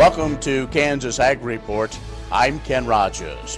Welcome to Kansas Ag Report. I'm Ken Rogers.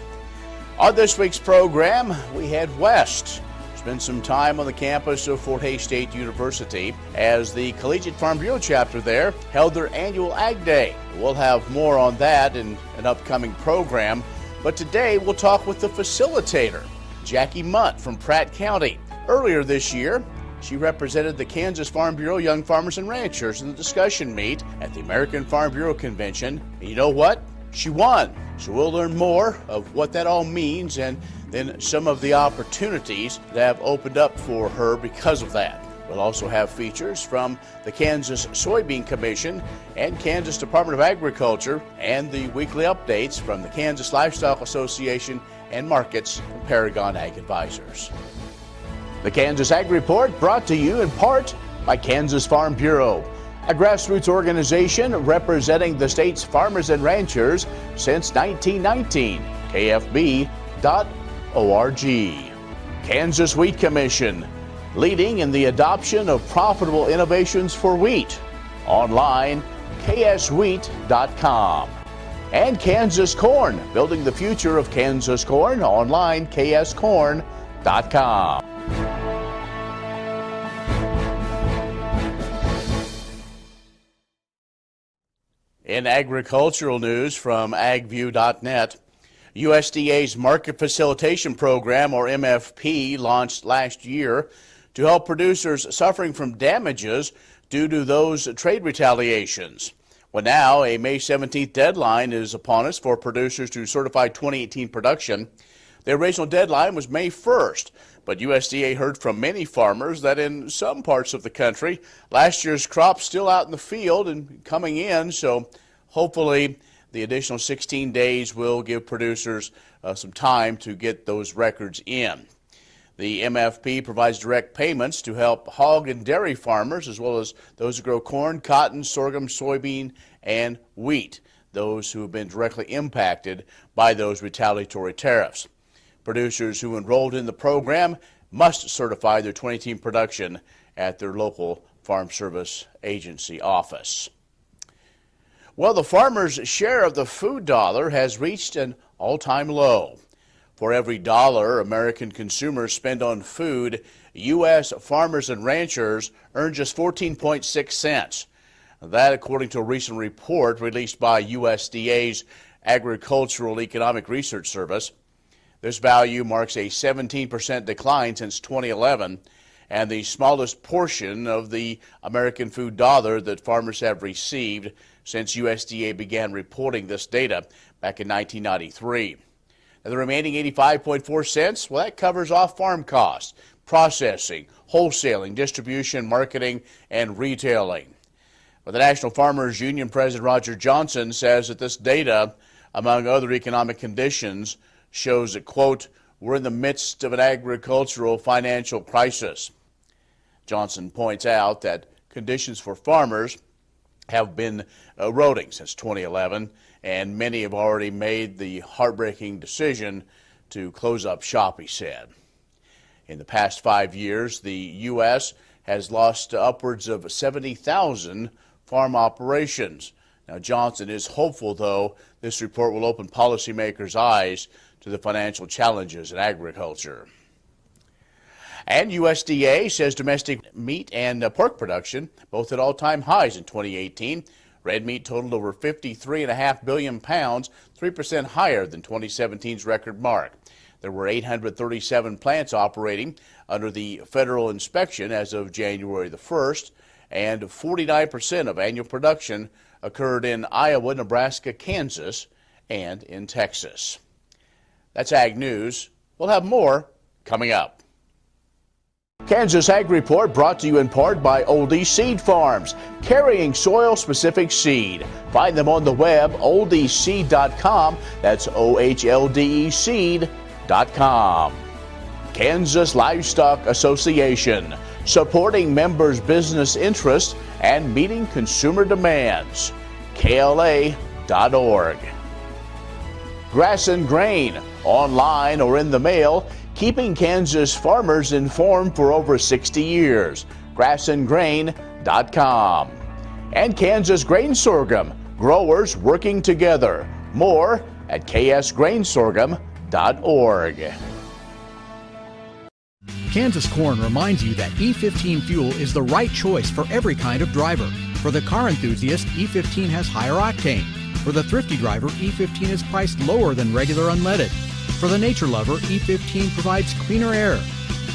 On this week's program, we head west. Spend some time on the campus of Fort Hays State University as the Collegiate Farm Bureau chapter there held their annual Ag Day. We'll have more on that in an upcoming program, but today we'll talk with the facilitator, Jackie Mundt from Pratt County. Earlier this year, she represented the Kansas Farm Bureau Young Farmers and Ranchers in the discussion meet at the American Farm Bureau Convention. And you know what? She won. So we'll learn more of what that all means and then some of the opportunities that have opened up for her because of that. We'll also have features from the Kansas Soybean Commission and Kansas Department of Agriculture and the weekly updates from the Kansas Livestock Association and markets from Paragon Ag Advisors. The Kansas Ag Report brought to you in part by Kansas Farm Bureau, a grassroots organization representing the state's farmers and ranchers since 1919, KFB.org. Kansas Wheat Commission, leading in the adoption of profitable innovations for wheat. Online, kswheat.com. And Kansas Corn, building the future of Kansas corn. Online, kscorn.com. In agricultural news from agview.net, USDA's Market Facilitation Program, or MFP, launched last year to help producers suffering from damages due to those trade retaliations. Well, now a May 17th deadline is upon us for producers to certify 2018 production. The original deadline was May 1st, but USDA heard from many farmers that in some parts of the country, last year's crop's still out in the field and coming in, so hopefully the additional 16 days will give producers some time to get those records in. The MFP provides direct payments to help hog and dairy farmers, as well as those who grow corn, cotton, sorghum, soybean, and wheat, those who have been directly impacted by those retaliatory tariffs. Producers who enrolled in the program must certify their 2018 production at their local Farm Service Agency office. Well, the farmer's share of the food dollar has reached an all-time low. For every dollar American consumers spend on food, U.S. farmers and ranchers earn just 14.6 cents. That, according to a recent report released by USDA's Agricultural Economic Research Service. This value marks a 17% decline since 2011 and the smallest portion of the American food dollar that farmers have received since USDA began reporting this data back in 1993. Now, the remaining 85.4 cents, well, that covers off farm costs, processing, wholesaling, distribution, marketing, and retailing. But the National Farmers Union President Roger Johnson says that this data, among other economic conditions, shows that, quote, we're in the midst of an agricultural financial crisis. Johnson points out that conditions for farmers have been eroding since 2011, and many have already made the heartbreaking decision to close up shop, he said. In the past 5 years, the U.S. has lost upwards of 70,000 farm operations. Now, Johnson is hopeful, though, this report will open policymakers' eyes to the financial challenges in agriculture. And USDA says domestic meat and pork production both at all-time highs in 2018. Red meat totaled over 53.5 billion pounds, 3% higher than 2017's record mark. There were 837 plants operating under the federal inspection as of January the 1st, and 49% of annual production occurred in Iowa, Nebraska, Kansas, and in Texas. That's Ag News. We'll have more coming up. Kansas Ag Report brought to you in part by Oldie Seed Farms, carrying soil-specific seed. Find them on the web, oldeseed.com. That's OHLDE seed.com. Kansas Livestock Association, supporting members' business interests and meeting consumer demands. KLA.org. Grass and Grain, online or in the mail, keeping Kansas farmers informed for over 60 years. Grassandgrain.com. And Kansas Grain Sorghum, growers working together. More at ksgrainsorghum.org. Kansas Corn reminds you that E15 fuel is the right choice for every kind of driver. For the car enthusiast, E15 has higher octane. For the thrifty driver, E15 is priced lower than regular unleaded. For the nature lover, E15 provides cleaner air.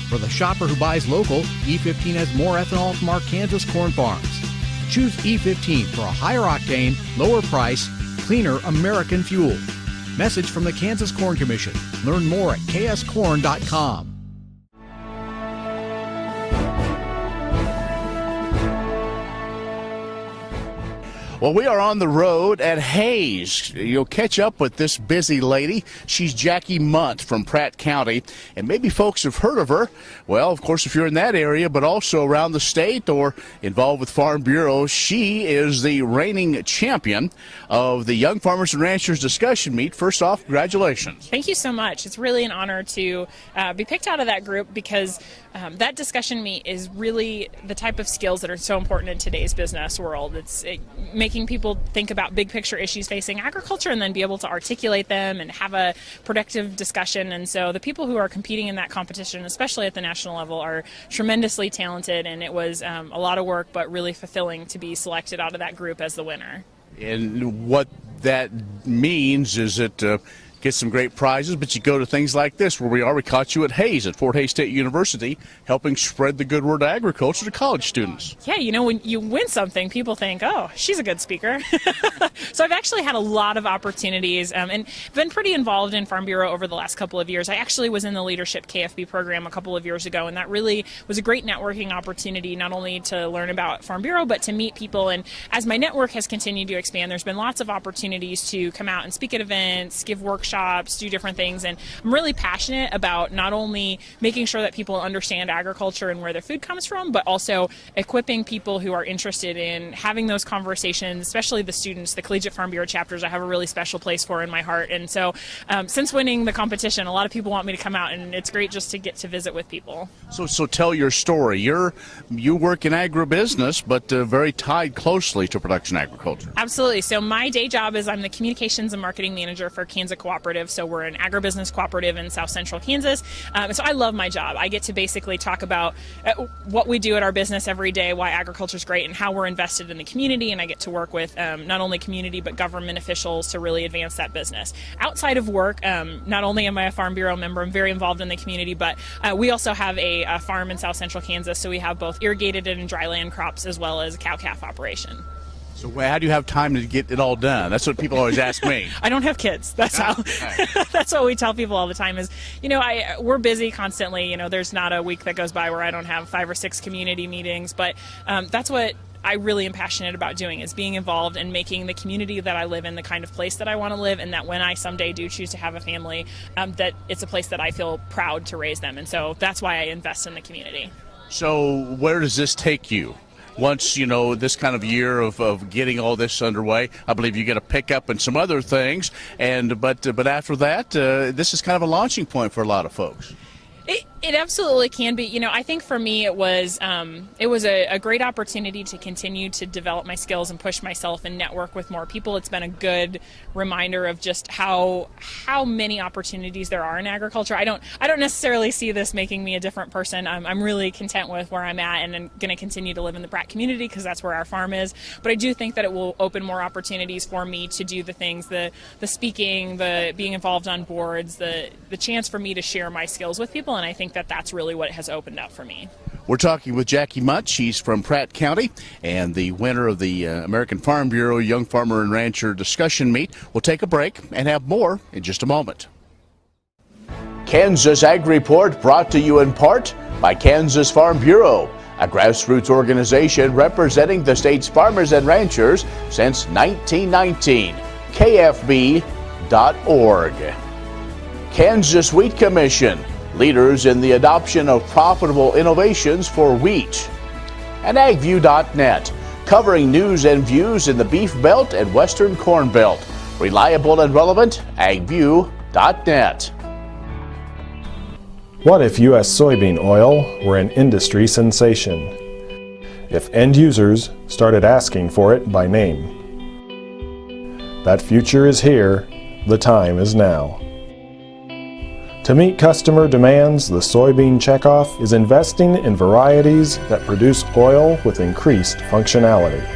For the shopper who buys local, E15 has more ethanol from our Kansas corn farms. Choose E15 for a higher octane, lower price, cleaner American fuel. Message from the Kansas Corn Commission. Learn more at kscorn.com. Well, we are on the road at Hayes. You'll catch up with this busy lady. She's Jackie Mundt from Pratt County, and maybe folks have heard of her. Well, of course, if you're in that area, but also around the state or involved with Farm Bureau, she is the reigning champion of the Young Farmers and Ranchers Discussion Meet. First off, congratulations. Thank you so much. It's really an honor to be picked out of that group because that discussion meet is really the type of skills that are so important in today's business world. It's making people think about big picture issues facing agriculture and then be able to articulate them and have a productive discussion. And so the people who are competing in that competition, especially at the national level, are tremendously talented, and it was a lot of work but really fulfilling to be selected out of that group as the winner. And what that means is that get some great prizes, but you go to things like this where we are. We caught you at Hayes at Fort Hays State University, helping spread the good word of agriculture to college students. Yeah, you know, when you win something, people think, oh, she's a good speaker. So I've actually had a lot of opportunities and been pretty involved in Farm Bureau over the last couple of years. I actually was in the Leadership KFB program a couple of years ago, and that really was a great networking opportunity, not only to learn about Farm Bureau, but to meet people. And as my network has continued to expand, there's been lots of opportunities to come out and speak at events, give workshops, do different things, and I'm really passionate about not only making sure that people understand agriculture and where their food comes from, but also equipping people who are interested in having those conversations, especially the students. The Collegiate Farm Bureau chapters I have a really special place for in my heart, and so since winning the competition, a lot of people want me to come out, and it's great just to get to visit with people. So tell your story. You work in agribusiness, but very tied closely to production agriculture. Absolutely. So my day job is I'm the communications and marketing manager for Kansas Cooperative. So we're an agribusiness cooperative in South Central Kansas. So I love my job. I get to basically talk about what we do at our business every day, why agriculture is great, and how we're invested in the community. And I get to work with not only community but government officials to really advance that business. Outside of work, not only am I a Farm Bureau member, I'm very involved in the community, but we also have a farm in South Central Kansas. So we have both irrigated and dryland crops as well as a cow-calf operation. So how do you have time to get it all done? That's what people always ask me. I don't have kids. That's how. That's what we tell people all the time is, we're busy constantly. There's not a week that goes by where I don't have 5 or 6 community meetings. But that's what I really am passionate about doing, is being involved and making the community that I live in the kind of place that I want to live, and that when I someday do choose to have a family, that it's a place that I feel proud to raise them. And so that's why I invest in the community. So where does this take you? Once, this kind of year of getting all this underway, I believe you get a pickup and some other things, but after that, this is kind of a launching point for a lot of folks. It absolutely can be. I think for me it was a great opportunity to continue to develop my skills and push myself and network with more people. It's been a good reminder of just how many opportunities there are in agriculture. I don't necessarily see this making me a different person. I'm really content with where I'm at, and I'm going to continue to live in the Pratt community because that's where our farm is. But I do think that it will open more opportunities for me to do the things, the speaking, the being involved on boards, the chance for me to share my skills with people, and I think that that's really what it has opened up for me. We're talking with Jackie Mundt. She's from Pratt County and the winner of the American Farm Bureau Young Farmer and Rancher Discussion Meet. We'll take a break and have more in just a moment. Kansas Ag Report brought to you in part by Kansas Farm Bureau, a grassroots organization representing the state's farmers and ranchers since 1919. KFB.org. Kansas Wheat Commission, leaders in the adoption of profitable innovations for wheat. And AgView.net, covering news and views in the Beef Belt and Western Corn Belt. Reliable and relevant, AgView.net. What if U.S. soybean oil were an industry sensation? If end users started asking for it by name? That future is here. The time is now. To meet customer demands, the Soybean Checkoff is investing in varieties that produce oil with increased functionality.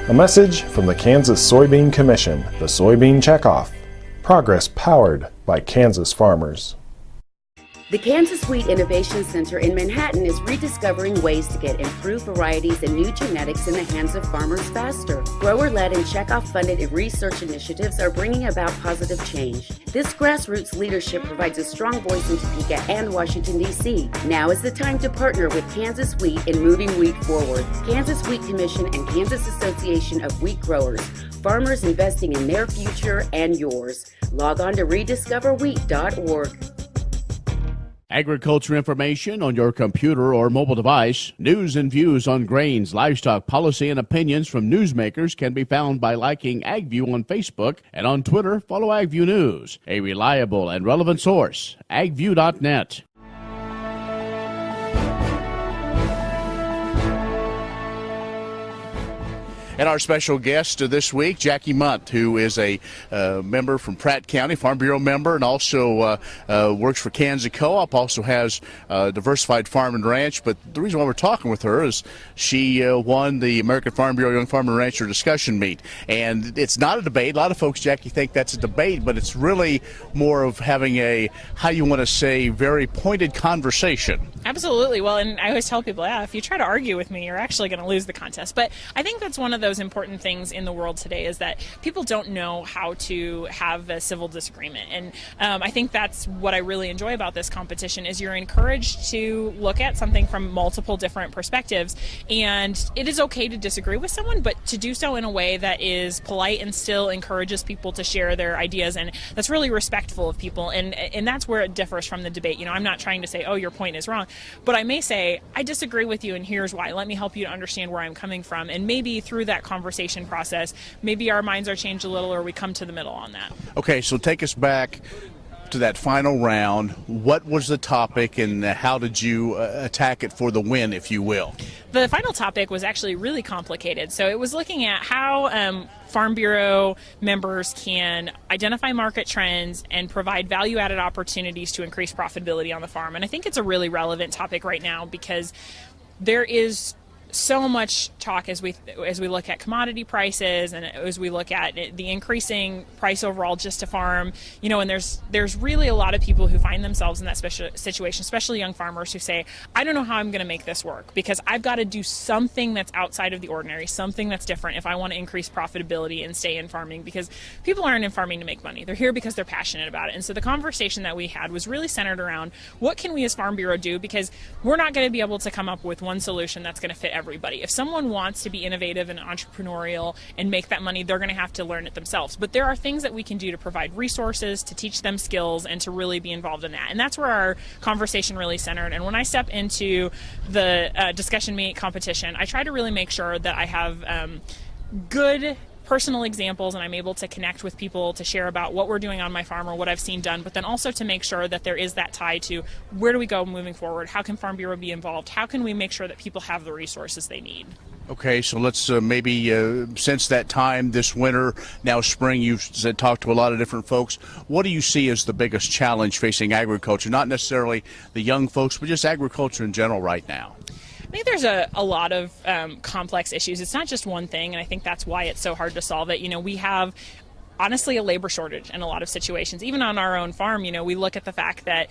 A message from the Kansas Soybean Commission, the Soybean Checkoff. Progress powered by Kansas farmers. The Kansas Wheat Innovation Center in Manhattan is rediscovering ways to get improved varieties and new genetics in the hands of farmers faster. Grower-led and checkoff-funded research initiatives are bringing about positive change. This grassroots leadership provides a strong voice in Topeka and Washington, D.C. Now is the time to partner with Kansas Wheat in moving wheat forward. Kansas Wheat Commission and Kansas Association of Wheat Growers. Farmers investing in their future and yours. Log on to rediscoverwheat.org. Agriculture information on your computer or mobile device. News and views on grains, livestock, policy, and opinions from newsmakers can be found by liking AgView on Facebook, and on Twitter, follow AgView News, a reliable and relevant source, agview.net. And our special guest this week, Jackie Mundt, who is a member from Pratt County, Farm Bureau member, and also works for Kansas Co-op, also has Diversified Farm and Ranch. But the reason why we're talking with her is she won the American Farm Bureau Young Farmer and Rancher Discussion Meet. And it's not a debate. A lot of folks, Jackie, think that's a debate, but it's really more of having a, how you want to say, very pointed conversation. Absolutely. Well, and I always tell people, if you try to argue with me, you're actually going to lose the contest. But I think that's one of those important things in the world today, is that people don't know how to have a civil disagreement. And I think that's what I really enjoy about this competition, is you're encouraged to look at something from multiple different perspectives. And it is okay to disagree with someone, but to do so in a way that is polite and still encourages people to share their ideas, and that's really respectful of people. And that's where it differs from the debate. You know, I'm not trying to say, oh, your point is wrong, but I may say, I disagree with you, and here's why. Let me help you to understand where I'm coming from. And maybe through that conversation process, maybe our minds are changed a little, or we come to the middle on that. Okay, so take us back to that final round. What was the topic, and how did you attack it for the win, if you will? The final topic was actually really complicated. So it was looking at how Farm Bureau members can identify market trends and provide value-added opportunities to increase profitability on the farm. And I think it's a really relevant topic right now, because there is so much talk as we look at commodity prices, and as we look at the increasing price overall just to farm, you know, and there's really a lot of people who find themselves in that special situation, especially young farmers, who say, I don't know how I'm going to make this work, because I've got to do something that's outside of the ordinary, something that's different if I want to increase profitability and stay in farming, because people aren't in farming to make money. They're here because they're passionate about it. And so the conversation that we had was really centered around, what can we as Farm Bureau do, because we're not going to be able to come up with one solution that's going to fit everybody. If someone wants to be innovative and entrepreneurial and make that money, they're going to have to learn it themselves. But there are things that we can do to provide resources, to teach them skills, and to really be involved in that. And that's where our conversation really centered. And when I step into the discussion meet competition, I try to really make sure that I have good personal examples, and I'm able to connect with people to share about what we're doing on my farm or what I've seen done, but then also to make sure that there is that tie to where do we go moving forward, how can Farm Bureau be involved, how can we make sure that people have the resources they need. Okay, so let's maybe since that time this winter, now spring, you've said, talked to a lot of different folks. What do you see as the biggest challenge facing agriculture, not necessarily the young folks, but just agriculture in general right now? I think there's a lot of complex issues. It's not just one thing, and I think that's why it's so hard to solve it. You know, we have honestly a labor shortage in a lot of situations. Even on our own farm, you know, we look at the fact that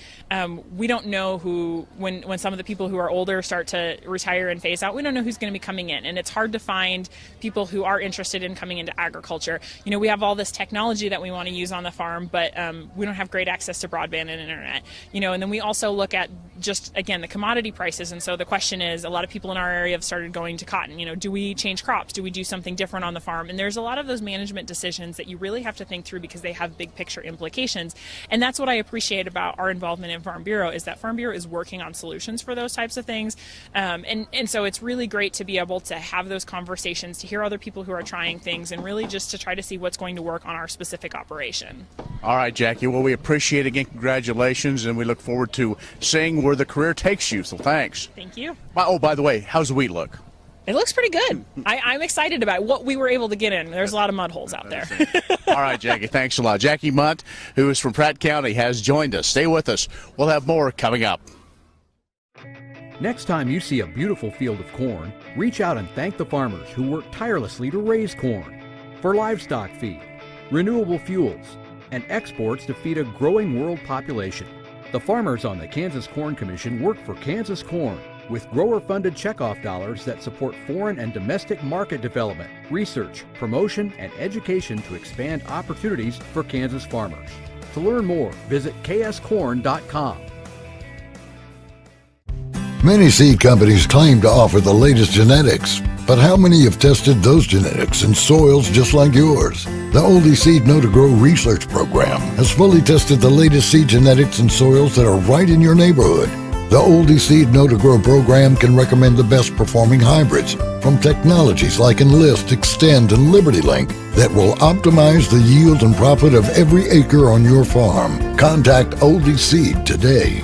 we don't know who, when some of the people who are older start to retire and phase out, we don't know who's going to be coming in. And it's hard to find people who are interested in coming into agriculture. You know, we have all this technology that we want to use on the farm, but we don't have great access to broadband and internet. You know, and then we also look at just, again, the commodity prices. And so the question is, a lot of people in our area have started going to cotton. You know, do we change crops? Do we do something different on the farm? And there's a lot of those management decisions that you really have to think through, because they have big picture implications. And that's what I appreciate about our involvement in Farm Bureau, is that Farm Bureau is working on solutions for those types of things. And so it's really great to be able to have those conversations, to hear other people who are trying things, and really just to try to see what's going to work on our specific operation. All right, Jackie. Well, we appreciate it again. Congratulations, and we look forward to seeing where the career takes you. So thanks. Thank you. Oh, by the way, how's the wheat look? It looks pretty good. I'm excited about what we were able to get in. There's a lot of mud holes out there. All right, Jackie, thanks a lot. Jackie Mundt, who is from Pratt County, has joined us. Stay with us. We'll have more coming up. Next time you see a beautiful field of corn, reach out and thank the farmers who work tirelessly to raise corn for livestock feed, renewable fuels, and exports to feed a growing world population. The farmers on the Kansas Corn Commission work for Kansas Corn with grower-funded checkoff dollars that support foreign and domestic market development, research, promotion, and education to expand opportunities for Kansas farmers. To learn more, visit kscorn.com. Many seed companies claim to offer the latest genetics, but how many have tested those genetics in soils just like yours? The Oldie Seed Know to Grow research program has fully tested the latest seed genetics in soils that are right in your neighborhood. The Oldie Seed Know to Grow program can recommend the best performing hybrids from technologies like Enlist, Extend, and Liberty Link that will optimize the yield and profit of every acre on your farm. Contact Oldie Seed today.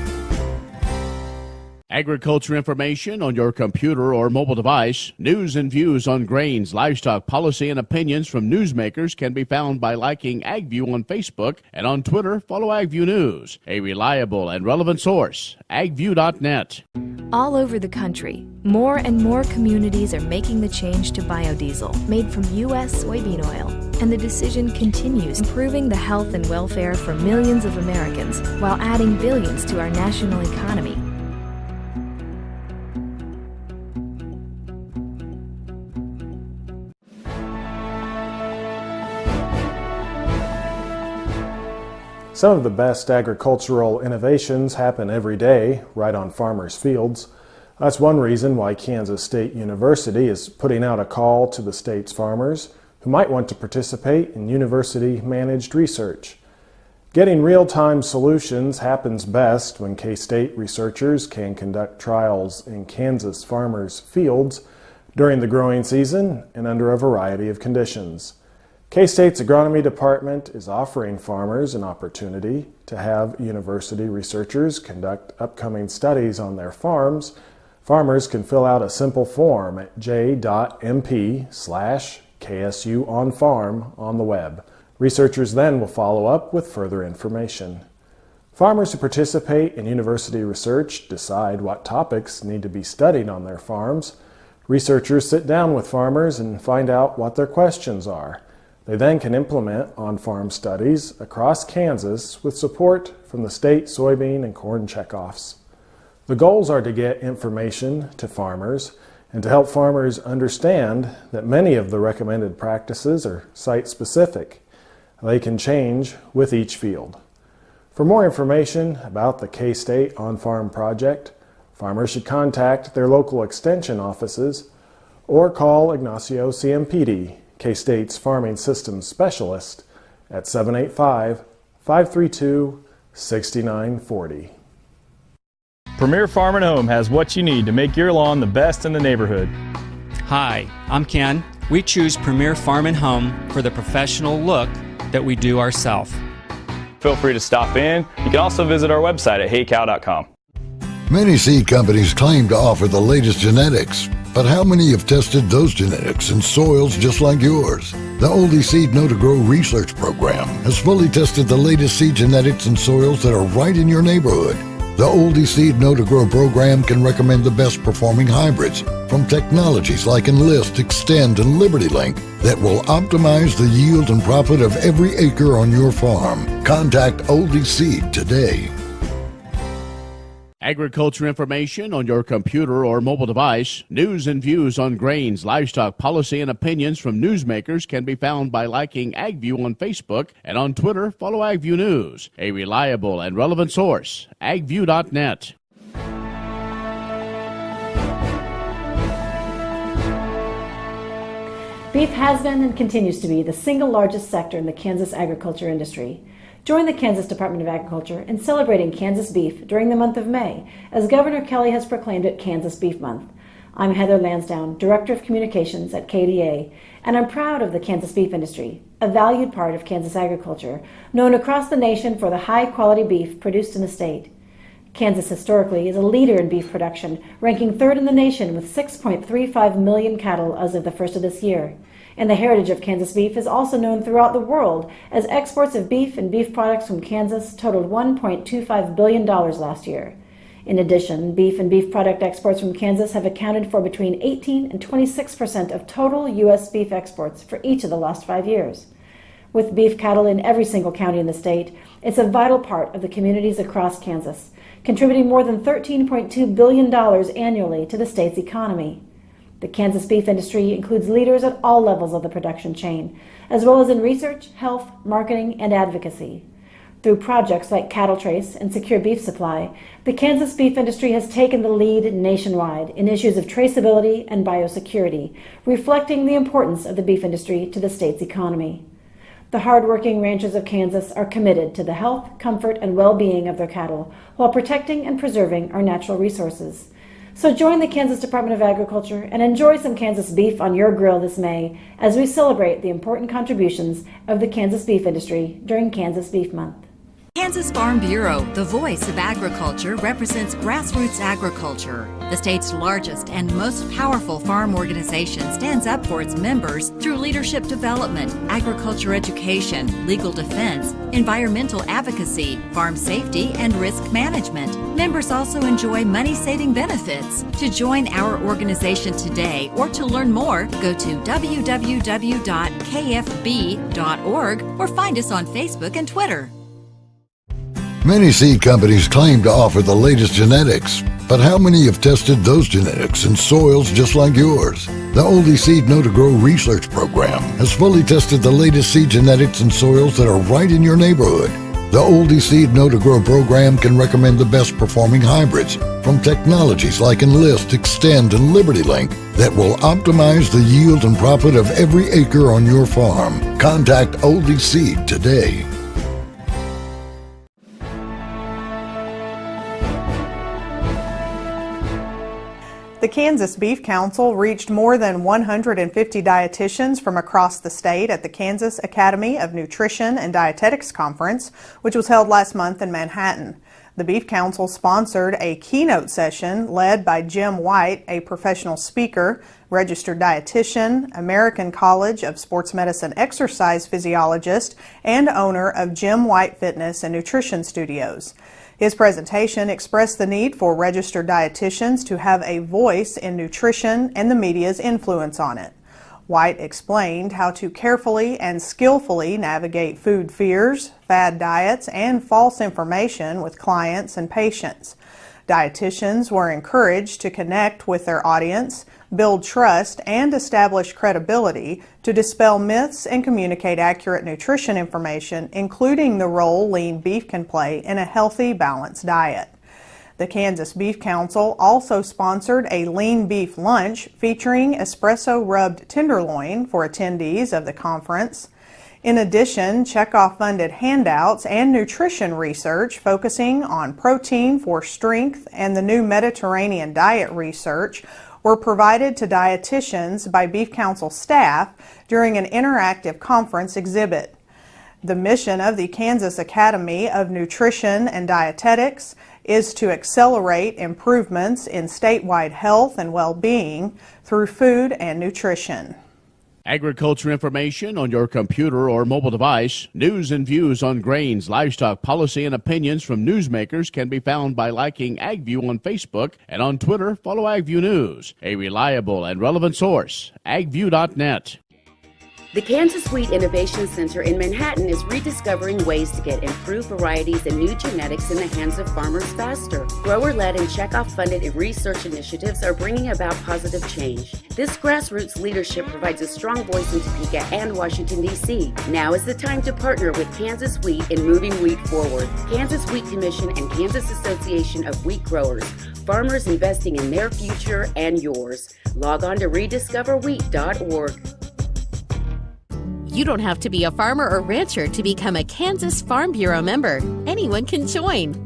Agriculture information on your computer or mobile device. News and views on grains, livestock, policy, and opinions from newsmakers can be found by liking AgView on Facebook, and on Twitter, follow AgView News, a reliable and relevant source. AgView.net. All over the country, more and more communities are making the change to biodiesel made from U.S. soybean oil. And the decision continues, improving the health and welfare for millions of Americans while adding billions to our national economy. Some of the best agricultural innovations happen every day, right on farmers' fields. That's one reason why Kansas State University is putting out a call to the state's farmers who might want to participate in university-managed research. Getting real-time solutions happens best when K-State researchers can conduct trials in Kansas farmers' fields during the growing season and under a variety of conditions. K-State's agronomy department is offering farmers an opportunity to have university researchers conduct upcoming studies on their farms. Farmers can fill out a simple form at j.mp/KSUonfarm on the web. Researchers then will follow up with further information. Farmers who participate in university research decide what topics need to be studied on their farms. Researchers sit down with farmers and find out what their questions are. They then can implement on-farm studies across Kansas with support from the state soybean and corn checkoffs. The goals are to get information to farmers and to help farmers understand that many of the recommended practices are site-specific. They can change with each field. For more information about the K-State On-Farm project, farmers should contact their local extension offices or call Ignacio CMPD, K-State's Farming Systems Specialist, at 785-532-6940. Premier Farm and Home has what you need to make your lawn the best in the neighborhood. Hi, I'm Ken. We choose Premier Farm and Home for the professional look that we do ourselves. Feel free to stop in. You can also visit our website at heycow.com. Many seed companies claim to offer the latest genetics, but how many have tested those genetics in soils just like yours? The Oldie Seed Know to Grow research program has fully tested the latest seed genetics in soils that are right in your neighborhood. The Oldie Seed Know to Grow program can recommend the best performing hybrids from technologies like Enlist, Extend, and Liberty Link that will optimize the yield and profit of every acre on your farm. Contact Oldie Seed today. Agriculture information on your computer or mobile device. News and views on grains, livestock, policy, and opinions from newsmakers can be found by liking AgView on Facebook, and on Twitter, follow AgView News, a reliable and relevant source. AgView.net. Beef has been and continues to be the single largest sector in the Kansas agriculture industry. Join the Kansas Department of Agriculture in celebrating Kansas beef during the month of May, as Governor Kelly has proclaimed it Kansas Beef Month. I'm Heather Lansdowne, Director of Communications at KDA, and I'm proud of the Kansas beef industry, a valued part of Kansas agriculture, known across the nation for the high-quality beef produced in the state. Kansas historically is a leader in beef production, ranking third in the nation with 6.35 million cattle as of the first of this year. And the heritage of Kansas beef is also known throughout the world, as exports of beef and beef products from Kansas totaled $1.25 billion last year. In addition, beef and beef product exports from Kansas have accounted for between 18 and 26% of total U.S. beef exports for each of the last 5 years. With beef cattle in every single county in the state, it's a vital part of the communities across Kansas, contributing more than $13.2 billion annually to the state's economy. The Kansas beef industry includes leaders at all levels of the production chain, as well as in research, health, marketing, and advocacy. Through projects like Cattle Trace and Secure Beef Supply, the Kansas beef industry has taken the lead nationwide in issues of traceability and biosecurity, reflecting the importance of the beef industry to the state's economy. The hardworking ranchers of Kansas are committed to the health, comfort, and well-being of their cattle while protecting and preserving our natural resources. So join the Kansas Department of Agriculture and enjoy some Kansas beef on your grill this May as we celebrate the important contributions of the Kansas beef industry during Kansas Beef Month. Kansas Farm Bureau, the voice of agriculture, represents grassroots agriculture. The state's largest and most powerful farm organization stands up for its members through leadership development, agriculture education, legal defense, environmental advocacy, farm safety, and risk management. Members also enjoy money-saving benefits. To join our organization today or to learn more, go to www.kfb.org or find us on Facebook and Twitter. Many seed companies claim to offer the latest genetics, but how many have tested those genetics in soils just like yours? The Oldie Seed Know to Grow research program has fully tested the latest seed genetics in soils that are right in your neighborhood. The Oldie Seed Know to Grow program can recommend the best performing hybrids from technologies like Enlist, Extend, and Liberty Link that will optimize the yield and profit of every acre on your farm. Contact Oldie Seed today. The Kansas Beef Council reached more than 150 dietitians from across the state at the Kansas Academy of Nutrition and Dietetics Conference, which was held last month in Manhattan. The Beef Council sponsored a keynote session led by Jim White, a professional speaker, registered dietitian, American College of Sports Medicine exercise physiologist, and owner of Jim White Fitness and Nutrition Studios. His presentation expressed the need for registered dietitians to have a voice in nutrition and the media's influence on it. White explained how to carefully and skillfully navigate food fears, fad diets, and false information with clients and patients. Dietitians were encouraged to connect with their audience, build trust, and establish credibility to dispel myths and communicate accurate nutrition information, including the role lean beef can play in a healthy, balanced diet. The Kansas Beef Council also sponsored a lean beef lunch featuring espresso-rubbed tenderloin for attendees of the conference. In addition, checkoff-funded handouts and nutrition research focusing on protein for strength and the new Mediterranean diet research were provided to dietitians by Beef Council staff during an interactive conference exhibit. The mission of the Kansas Academy of Nutrition and Dietetics is to accelerate improvements in statewide health and well-being through food and nutrition. Agriculture information on your computer or mobile device, news and views on grains, livestock, policy, and opinions from newsmakers can be found by liking AgView on Facebook, and on Twitter, follow AgView News, a reliable and relevant source, agview.net. The Kansas Wheat Innovation Center in Manhattan is rediscovering ways to get improved varieties and new genetics in the hands of farmers faster. Grower-led and checkoff-funded research initiatives are bringing about positive change. This grassroots leadership provides a strong voice in Topeka and Washington, D.C. Now is the time to partner with Kansas Wheat in moving wheat forward. Kansas Wheat Commission and Kansas Association of Wheat Growers. Farmers investing in their future and yours. Log on to rediscoverwheat.org. You don't have to be a farmer or rancher to become a Kansas Farm Bureau member. Anyone can join.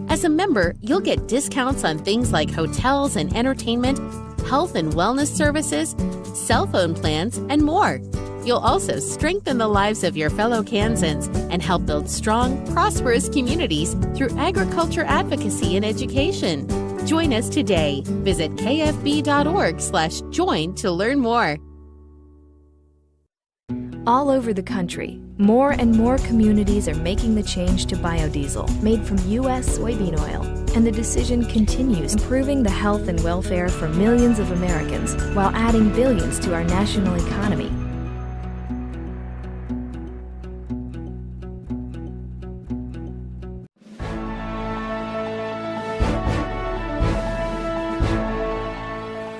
As a member, you'll get discounts on things like hotels and entertainment, health and wellness services, cell phone plans, and more. You'll also strengthen the lives of your fellow Kansans and help build strong, prosperous communities through agriculture advocacy and education. Join us today. Visit kfb.org/join to learn more. All over the country, more and more communities are making the change to biodiesel made from U.S. soybean oil, and the decision continues, improving the health and welfare for millions of Americans while adding billions to our national economy.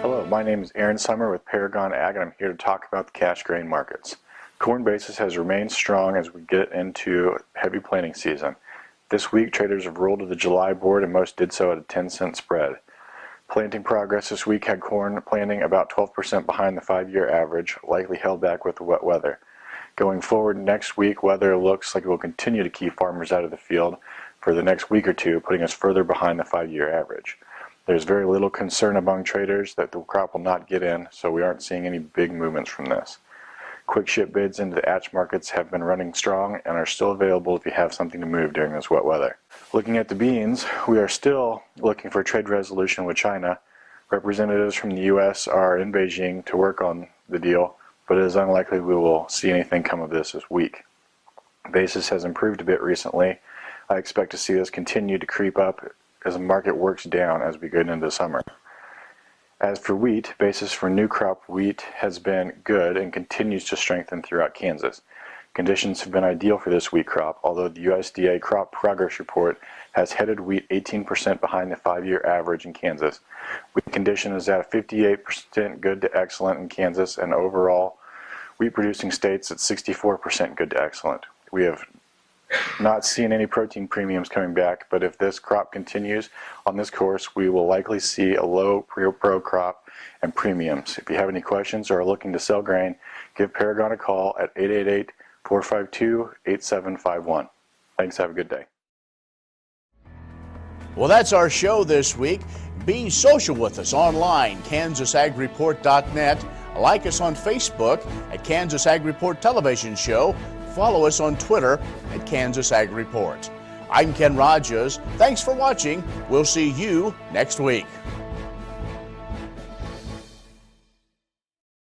Hello, my name is Aaron Summer with Paragon Ag, and I'm here to talk about the cash grain markets. Corn basis has remained strong as we get into heavy planting season. This week, traders have rolled to the July board, and most did so at a 10-cent spread. Planting progress this week had corn planting about 12% behind the 5-year average, likely held back with the wet weather. Going forward next week, weather looks like it will continue to keep farmers out of the field for the next week or two, putting us further behind the 5-year average. There's very little concern among traders that the crop will not get in, so we aren't seeing any big movements from this. Quick ship bids into the ATCH markets have been running strong and are still available if you have something to move during this wet weather. Looking at the beans, we are still looking for a trade resolution with China. Representatives from the U.S. are in Beijing to work on the deal, but it is unlikely we will see anything come of this week. Basis has improved a bit recently. I expect to see this continue to creep up as the market works down as we get into summer. As for wheat, basis for new crop wheat has been good and continues to strengthen throughout Kansas. Conditions have been ideal for this wheat crop, although the USDA crop progress report has headed wheat 18% behind the 5-year average in Kansas. Wheat condition is at 58% good to excellent in Kansas, and overall wheat producing states at 64% good to excellent. We have not seen any protein premiums coming back, but if this crop continues on this course, we will likely see a low pro crop and premiums. If you have any questions or are looking to sell grain, give Paragon a call at 888-452-8751. Thanks, have a good day. Well, that's our show this week. Be social with us online, KansasAgReport.net. Like us on Facebook at Kansas Ag Report Television Show. Follow us on Twitter at Kansas Ag Report. I'm Ken Rogers. Thanks for watching. We'll see you next week.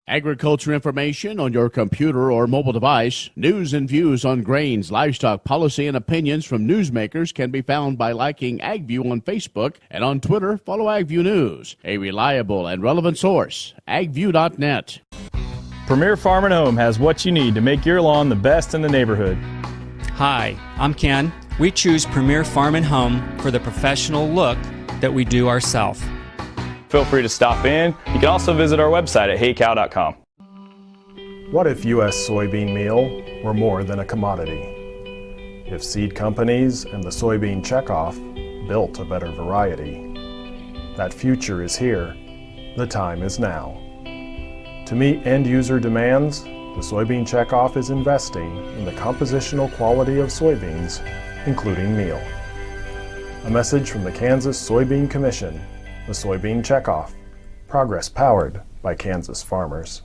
Agriculture information on your computer or mobile device. News and views on grains, livestock, policy, and opinions from newsmakers can be found by liking AgView on Facebook, and on Twitter, follow AgView News, a reliable and relevant source, agview.net. Premier Farm and Home has what you need to make your lawn the best in the neighborhood. Hi, I'm Ken. We choose Premier Farm and Home for the professional look that we do ourselves. Feel free to stop in. You can also visit our website at heycow.com. What if U.S. soybean meal were more than a commodity? If seed companies and the soybean checkoff built a better variety? That future is here. The time is now. To meet end-user demands, the Soybean Checkoff is investing in the compositional quality of soybeans, including meal. A message from the Kansas Soybean Commission, the Soybean Checkoff, progress powered by Kansas farmers.